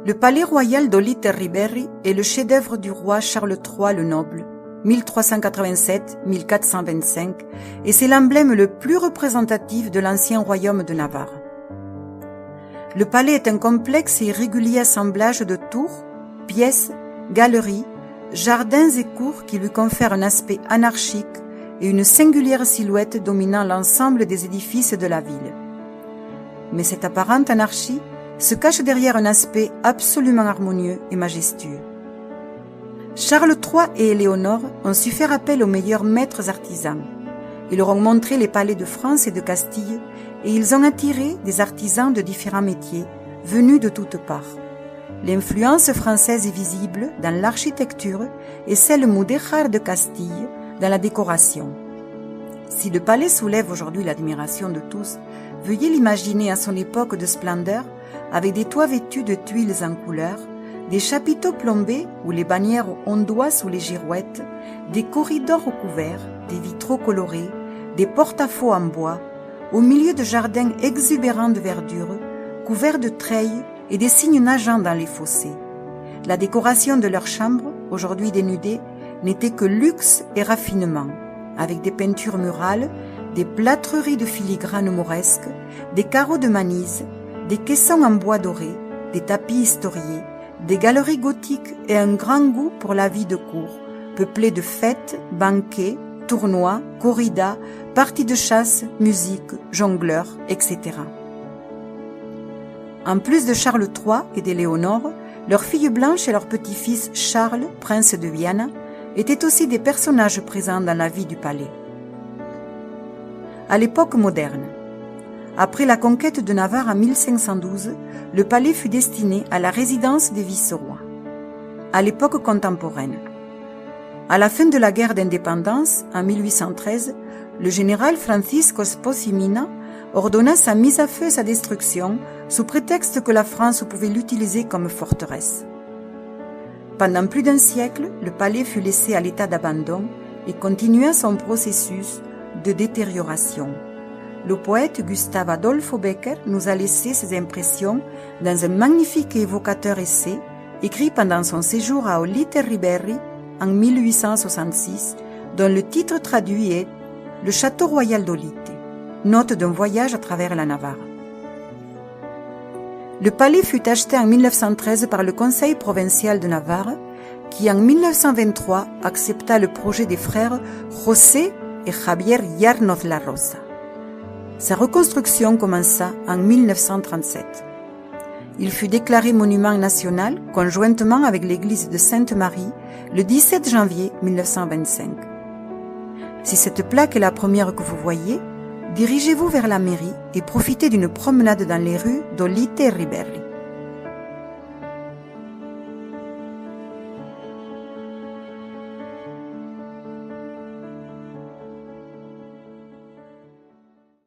Le palais royal d'Olite Riberi est le chef-d'œuvre du roi Charles III le Noble, 1387-1425, et c'est l'emblème le plus représentatif de l'ancien royaume de Navarre. Le palais est un complexe et irrégulier assemblage de tours, pièces, galeries, jardins et cours qui lui confèrent un aspect anarchique et une singulière silhouette dominant l'ensemble des édifices de la ville. Mais cette apparente anarchie se cache derrière un aspect absolument harmonieux et majestueux. Charles III et Éléonore ont su faire appel aux meilleurs maîtres artisans. Ils leur ont montré les palais de France et de Castille et ils ont attiré des artisans de différents métiers venus de toutes parts. L'influence française est visible dans l'architecture et celle mudéjar de Castille dans la décoration. Si le palais soulève aujourd'hui l'admiration de tous, veuillez l'imaginer à son époque de splendeur avec des toits vêtus de tuiles en couleur, des chapiteaux plombés où les bannières ondoient sous les girouettes, des corridors recouverts, des vitraux colorés, des porte-à-faux en bois, au milieu de jardins exubérants de verdure, couverts de treilles et des cygnes nageant dans les fossés. La décoration de leurs chambres, aujourd'hui dénudées, n'était que luxe et raffinement, avec des peintures murales, des plâtreries de filigrane mauresque, des carreaux de Manise, des caissons en bois doré, des tapis historiés, des galeries gothiques et un grand goût pour la vie de cour, peuplée de fêtes, banquets, tournois, corridas, parties de chasse, musique, jongleurs, etc. En plus de Charles III et d'Éléonore, leur fille Blanche et leur petit-fils Charles, prince de Vienne, étaient aussi des personnages présents dans la vie du palais. À l'époque moderne, après la conquête de Navarre en 1512, le palais fut destiné à la résidence des vice-rois. À l'époque contemporaine, à la fin de la guerre d'indépendance, en 1813, le général Francisco Sposimina ordonna sa mise à feu et sa destruction sous prétexte que la France pouvait l'utiliser comme forteresse. Pendant plus d'un siècle, le palais fut laissé à l'état d'abandon et continua son processus de détérioration. Le poète Gustave Adolfo Becker nous a laissé ses impressions dans un magnifique et évocateur essai écrit pendant son séjour à Olite Riberi en 1866, dont le titre traduit est « Le château royal d'Olite », note d'un voyage à travers la Navarre. Le palais fut acheté en 1913 par le Conseil provincial de Navarre, qui en 1923 accepta le projet des frères José et Javier Llárnoz La Rosa. Sa reconstruction commença en 1937. Il fut déclaré monument national conjointement avec l'église de Sainte-Marie le 17 janvier 1925. Si cette plaque est la première que vous voyez, dirigez-vous vers la mairie et profitez d'une promenade dans les rues d'Olite Riberi.